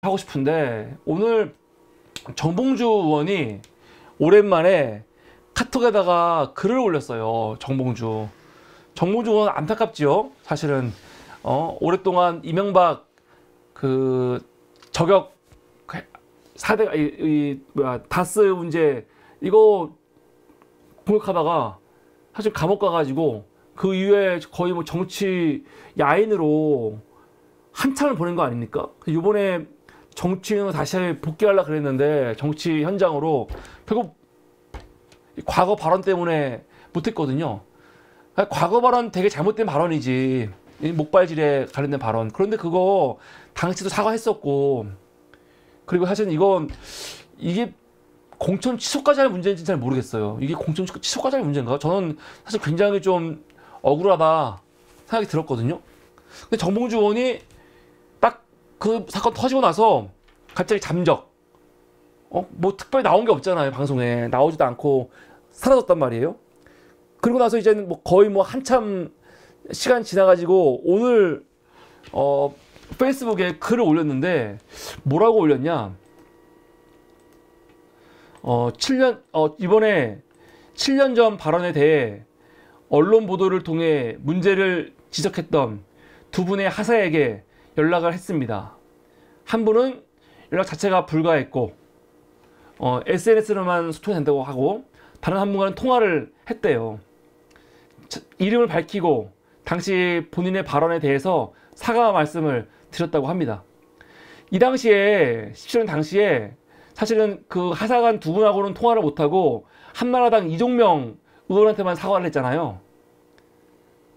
하고 싶은데 오늘 정봉주 의원이 오랜만에 카톡에다가 글을 올렸어요. 정봉주 의원 안타깝지요. 사실은 오랫동안 이명박 그 저격 4대 다스 문제 이거 공격하다가 사실 감옥 가가지고 그 이후에 거의 뭐 정치 야인으로 한참을 보낸 거 아닙니까? 이번에 정치인으로 다시 복귀하려고 그랬는데 정치 현장으로 결국 과거 발언 때문에 못했거든요. 과거 발언 되게 잘못된 발언이지. 목발질에 관련된 발언. 그런데 그거 당시도 사과했었고, 그리고 사실 이게 공천 취소까지 할 문제인지 잘 모르겠어요. 이게 공천 취소까지 할 문제인가? 저는 사실 굉장히 좀 억울하다 생각이 들었거든요. 근데 정봉주 의원이 딱 그 사건 터지고 나서 갑자기 잠적. 뭐 특별히 나온 게 없잖아요. 방송에 나오지도 않고 사라졌단 말이에요. 그리고 나서 이제는 뭐 거의 뭐 한참 시간 지나가지고 오늘 페이스북에 글을 올렸는데 뭐라고 올렸냐? 이번에 7년 전 발언에 대해 언론 보도를 통해 문제를 지적했던 두 분의 하사에게 연락을 했습니다. 한 분은 연락 자체가 불가했고 SNS로만 소통이 된다고 하고, 다른 한 분과는 통화를 했대요. 이름을 밝히고 당시 본인의 발언에 대해서 사과 말씀을 드렸다고 합니다. 이 당시에 17년 당시에 사실은 그 하사관 두 분하고는 통화를 못하고 한나라당 이종명 의원한테만 사과를 했잖아요.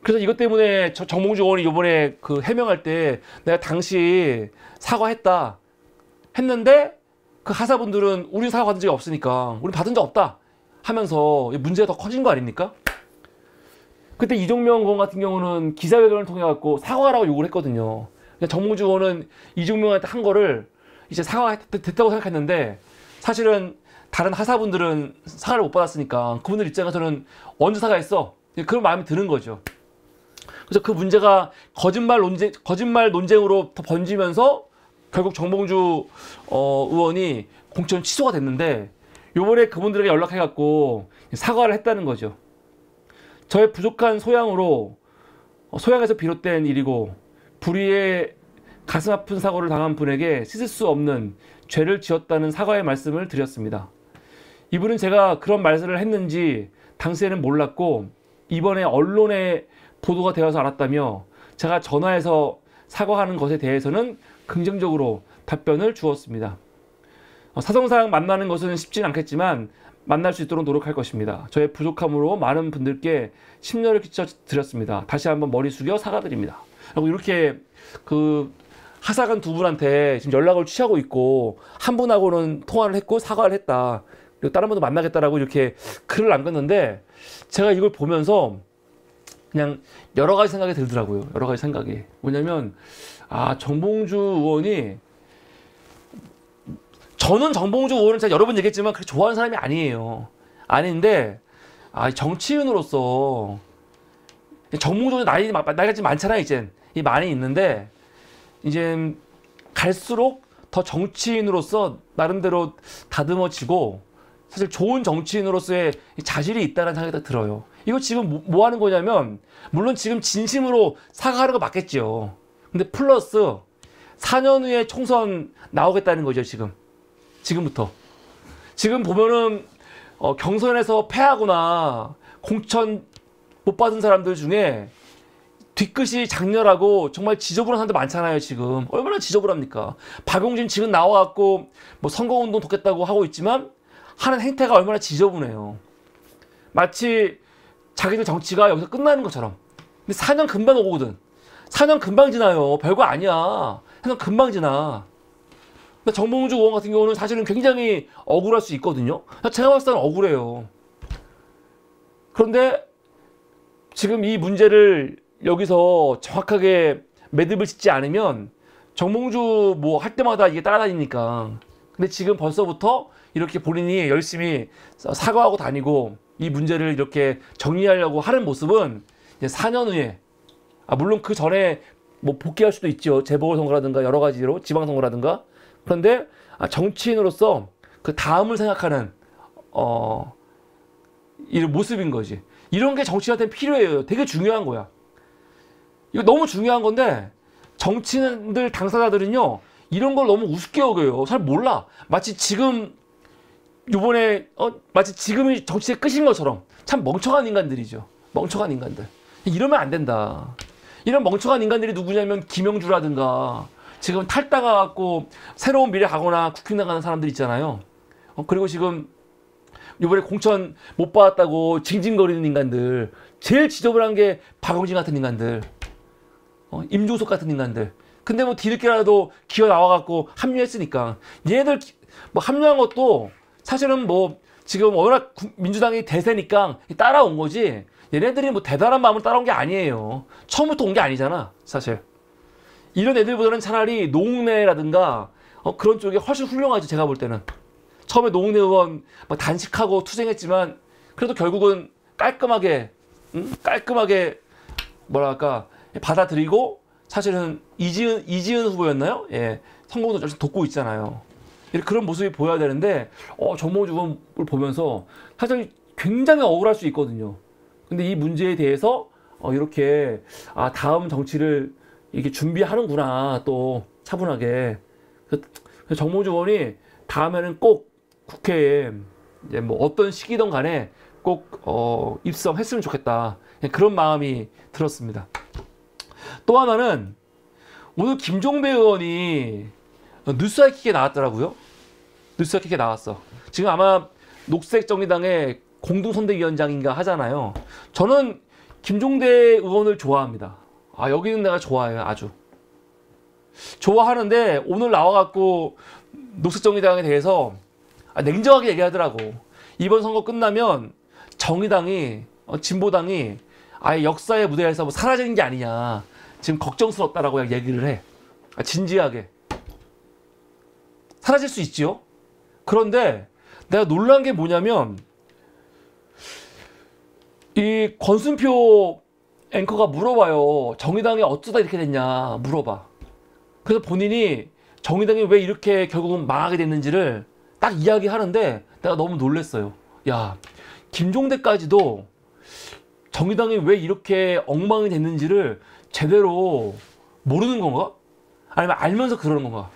그래서 이것 때문에 정봉주 의원이 이번에 그 해명할 때 내가 당시 사과했다 했는데, 그 하사분들은 우리 사과 받은 적이 없으니까 우리 받은 적 없다 하면서 문제가 더 커진 거 아닙니까? 그때 이종명 의원 같은 경우는 기자회견을 통해 갖고 사과하라고 요구를 했거든요. 정봉주 의원은 이종명한테 한 거를 이제 사과가 됐다고 생각했는데, 사실은 다른 하사분들은 사과를 못 받았으니까 그분들 입장에서는 언제 사과했어? 그런 마음이 드는 거죠. 그래서 그 문제가 거짓말 논쟁으로 더 번지면서 결국 정봉주 의원이 공천 취소가 됐는데, 요번에 그분들에게 연락해갖고 사과를 했다는 거죠. 저의 부족한 소양에서 비롯된 일이고 불의의 가슴 아픈 사고를 당한 분에게 씻을 수 없는 죄를 지었다는 사과의 말씀을 드렸습니다. 이분은 제가 그런 말씀을 했는지 당시에는 몰랐고 이번에 언론에 보도가 되어서 알았다며, 제가 전화해서 사과하는 것에 대해서는 긍정적으로 답변을 주었습니다. 사정상 만나는 것은 쉽지는 않겠지만 만날 수 있도록 노력할 것입니다. 저의 부족함으로 많은 분들께 심려를 끼쳐 드렸습니다. 다시 한번 머리 숙여 사과드립니다. 그리고 이렇게 그 하사관 두 분한테 지금 연락을 취하고 있고, 한 분하고는 통화를 했고 사과를 했다, 그리고 다른 분도 만나겠다라고 이렇게 글을 남겼는데, 제가 이걸 보면서 그냥 여러 가지 생각이 들더라고요. 여러 가지 생각이. 뭐냐면 정봉주 의원이, 저는 정봉주 의원을 제가 여러 번 얘기했지만 그렇게 좋아하는 사람이 아니에요. 아닌데 정치인으로서 정봉주 의원 나이가 좀 많잖아요. 이제 많이 있는데, 이제 갈수록 더 정치인으로서 나름대로 다듬어지고 사실 좋은 정치인으로서의 자질이 있다는 생각이 들어요. 이거 지금 뭐 하는 거냐면, 물론 지금 진심으로 사과하는 거 맞겠죠. 근데 플러스 4년 후에 총선 나오겠다는 거죠. 지금부터. 지금 보면은 경선에서 패하거나 공천 못 받은 사람들 중에 뒤끝이 장렬하고 정말 지저분한 사람들 많잖아요. 지금 얼마나 지저분합니까? 박용진 지금 나와갖고 뭐 선거운동 돕겠다고 하고 있지만 하는 행태가 얼마나 지저분해요. 마치 자기들 정치가 여기서 끝나는 것처럼. 근데 4년 금방 오거든. 4년 금방 지나요. 별거 아니야. 4년 금방 지나. 근데 정봉주 의원 같은 경우는 사실은 굉장히 억울할 수 있거든요. 제가 봤을 때는 억울해요. 그런데 지금 이 문제를 여기서 정확하게 매듭을 짓지 않으면 정봉주 뭐 할 때마다 이게 따라다니니까. 근데 지금 벌써부터 이렇게 본인이 열심히 사과하고 다니고 이 문제를 이렇게 정리하려고 하는 모습은 이제 4년 후에, 물론 그 전에 뭐 복귀할 수도 있죠. 재보궐선거라든가 여러 가지로 지방선거라든가. 그런데 정치인으로서 그 다음을 생각하는 이런 모습인 거지. 이런 게 정치인한테 필요해요. 되게 중요한 거야. 이거 너무 중요한 건데 정치인들 당사자들은요 이런 걸 너무 우습게 여겨요. 잘 몰라. 마치 지금 요번에 마치 지금이 정치의 끝인 것처럼. 참 멍청한 인간들이죠. 멍청한 인간들. 이러면 안 된다. 이런 멍청한 인간들이 누구냐면 김영주라든가 지금 탈당해갖고 새로운 미래 가거나 국힘 나가는 사람들 있잖아요. 그리고 지금 요번에 공천 못 받았다고 징징거리는 인간들. 제일 지저분한 게 박용진 같은 인간들. 임종석 같은 인간들. 근데 뭐 뒤늦게라도 기어 나와갖고 합류했으니까. 얘네들 뭐 합류한 것도 사실은 뭐 지금 워낙 민주당이 대세니까 따라온 거지. 얘네들이 뭐 대단한 마음으로 따라온 게 아니에요. 처음부터 온 게 아니잖아, 사실. 이런 애들보다는 차라리 노웅래라든가 그런 쪽이 훨씬 훌륭하죠, 제가 볼 때는. 처음에 노웅래 의원 막 단식하고 투쟁했지만 그래도 결국은 깔끔하게 뭐랄까 받아들이고 사실은 이지은 후보였나요? 예, 성공도 열심히 돕고 있잖아요. 그런 모습이 보여야 되는데 정몽주 의원을 보면서 사실 굉장히 억울할 수 있거든요. 근데 이 문제에 대해서 이렇게 다음 정치를 이렇게 준비하는구나 또 차분하게. 정몽주 의원이 다음에는 꼭 국회에 이제 뭐 어떤 시기든 간에 꼭 입성했으면 좋겠다. 그런 마음이 들었습니다. 또 하나는 오늘 김종배 의원이 뉴스와이킥에 나왔더라고요. 뉴스와이킥에 나왔어. 지금 아마 녹색정의당의 공동선대위원장인가 하잖아요. 저는 김종대 의원을 좋아합니다. 여기는 내가 좋아해요. 아주 좋아하는데 오늘 나와갖고 녹색정의당에 대해서 냉정하게 얘기하더라고. 이번 선거 끝나면 정의당이 진보당이 아예 역사의 무대에서 뭐 사라지는 게 아니냐, 지금 걱정스럽다라고 얘기를 해. 진지하게. 사라질 수 있지요. 그런데 내가 놀란 게 뭐냐면 이 권순표 앵커가 물어봐요. 정의당이 어쩌다 이렇게 됐냐 물어봐. 그래서 본인이 정의당이 왜 이렇게 결국은 망하게 됐는지를 딱 이야기하는데 내가 너무 놀랐어요. 야, 김종대까지도 정의당이 왜 이렇게 엉망이 됐는지를 제대로 모르는 건가? 아니면 알면서 그러는 건가?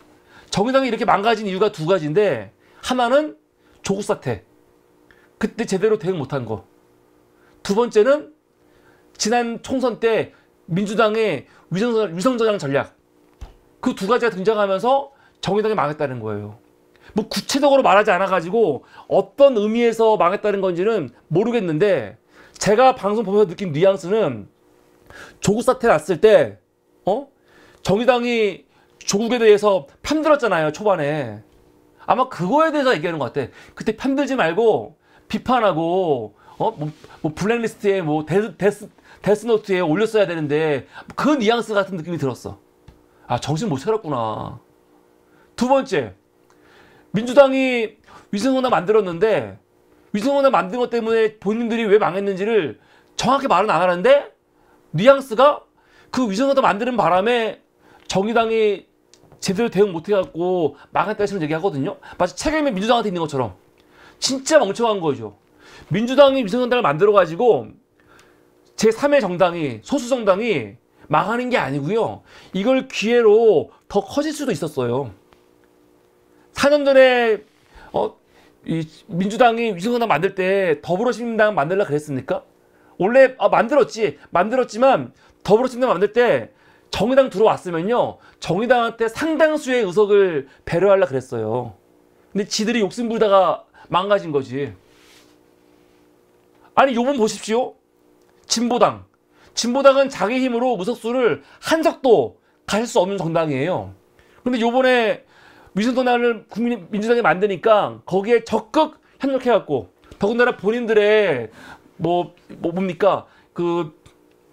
정의당이 이렇게 망가진 이유가 두 가지인데, 하나는 조국 사태, 그때 제대로 대응 못한 거. 두 번째는 지난 총선 때 민주당의 위성전향 전략. 그 두 가지가 등장하면서 정의당이 망했다는 거예요. 뭐 구체적으로 말하지 않아가지고 어떤 의미에서 망했다는 건지는 모르겠는데, 제가 방송 보면서 느낀 뉘앙스는 조국 사태 났을 때 정의당이 조국에 대해서 편들었잖아요, 초반에. 아마 그거에 대해서 얘기하는 것 같아. 그때 편들지 말고 비판하고 뭐 블랙리스트에 뭐 데스노트에 올렸어야 되는데, 그 뉘앙스 같은 느낌이 들었어. 정신 못 차렸구나. 두 번째, 민주당이 위성정당 만들었는데 위성정당 만든 것 때문에 본인들이 왜 망했는지를 정확히 말은 안 하는데, 뉘앙스가 그 위성정당 만드는 바람에 정의당이 제대로 대응 못해갖고 망했다 식으로 얘기하거든요. 마치 책임이 민주당한테 있는 것처럼. 진짜 멍청한 거죠. 민주당이 위성정당을 만들어가지고 제3의 정당이, 소수정당이 망하는 게 아니고요. 이걸 기회로 더 커질 수도 있었어요. 4년 전에 이 민주당이 위성정당 만들 때 더불어시민당 만들려고 그랬습니까? 원래 만들었지만 더불어시민당 만들 때 정의당 들어왔으면요, 정의당한테 상당수의 의석을 배려하려고 그랬어요. 근데 지들이 욕심 부리다가 망가진 거지. 아니, 요번 보십시오. 진보당은 자기 힘으로 의석수를 한 적도 가질 수 없는 정당이에요. 근데 요번에 위성정당을 민주당이 만드니까 거기에 적극 협력해갖고, 더군다나 본인들의 뭡니까 그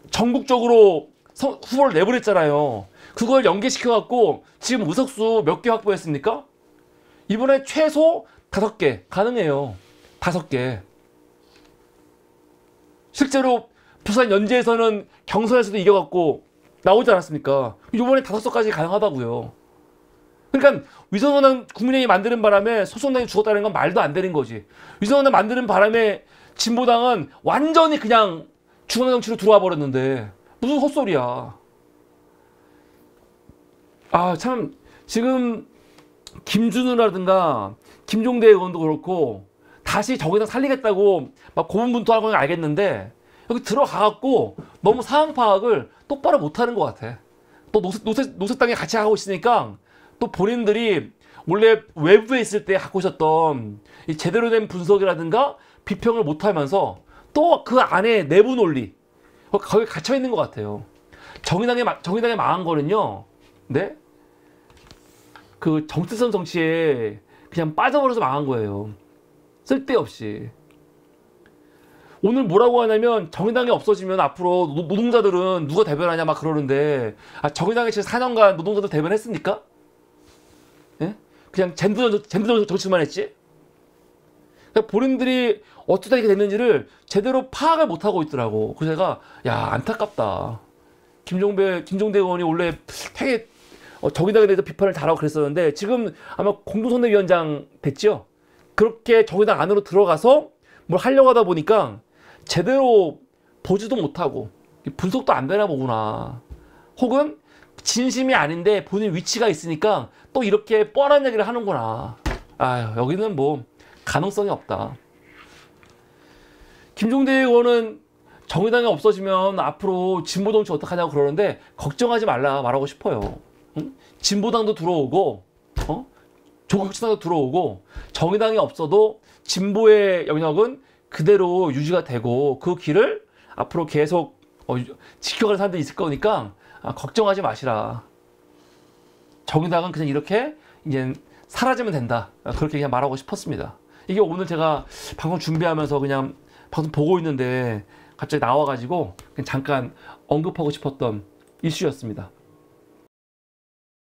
전국적으로 후보를 내보냈잖아요. 그걸 연계시켜갖고 지금 의석수 몇 개 확보했습니까? 이번에 최소 5개 가능해요. 5개. 실제로 부산 연제에서는 경선에서도 이겨갖고 나오지 않았습니까? 이번에 5석까지 가능하다고요. 그러니까 위성정당 국민의힘이 만드는 바람에 소속당이 죽었다는 건 말도 안 되는 거지. 위성정당 만드는 바람에 진보당은 완전히 그냥 중앙정치로 들어와 버렸는데 무슨 헛소리야. 아, 참 지금 김준우라든가 김종대 의원도 그렇고 다시 정의당 살리겠다고 막 고분분투하는 건 알겠는데 여기 들어가갖고 너무 상황 파악을 똑바로 못하는 것 같아. 또 노색당에 같이 하고 있으니까 또 본인들이 원래 외부에 있을 때 갖고 있었던 이 제대로 된 분석이라든가 비평을 못하면서 또 그 안에 내부 논리 거기 갇혀 있는 것 같아요. 정의당에 망한 거는요, 네? 그 정체성 정치에 그냥 빠져버려서 망한 거예요. 쓸데없이. 오늘 뭐라고 하냐면 정의당이 없어지면 앞으로 노동자들은 누가 대변하냐 막 그러는데, 아, 정의당이 지금 4년간 노동자들 대변했습니까? 예? 그냥 젠더 정치만 했지? 그러니까 본인들이 어쩌다 이렇게 됐는지를 제대로 파악을 못하고 있더라고. 그래서 제가 야, 안타깝다. 김종대 의원이 원래 되게 정의당에 대해서 비판을 잘하고 그랬었는데 지금 아마 공동선대위원장 됐죠? 그렇게 정의당 안으로 들어가서 뭘 하려고 하다 보니까 제대로 보지도 못하고 분석도 안 되나 보구나. 혹은 진심이 아닌데 본인 위치가 있으니까 또 이렇게 뻔한 얘기를 하는구나. 아유, 여기는 뭐 가능성이 없다. 김종대 의원은 정의당이 없어지면 앞으로 진보정치 어떡하냐고 그러는데 걱정하지 말라고 싶어요. 응? 진보당도 들어오고 조국혁신당도 들어오고 정의당이 없어도 진보의 영역은 그대로 유지가 되고 그 길을 앞으로 계속 지켜갈 사람들이 있을 거니까 걱정하지 마시라. 정의당은 그냥 이렇게 이제 사라지면 된다. 그렇게 그냥 말하고 싶었습니다. 이게 오늘 제가 방송 준비하면서 그냥 방송 보고 있는데 갑자기 나와가지고 그냥 잠깐 언급하고 싶었던 이슈였습니다.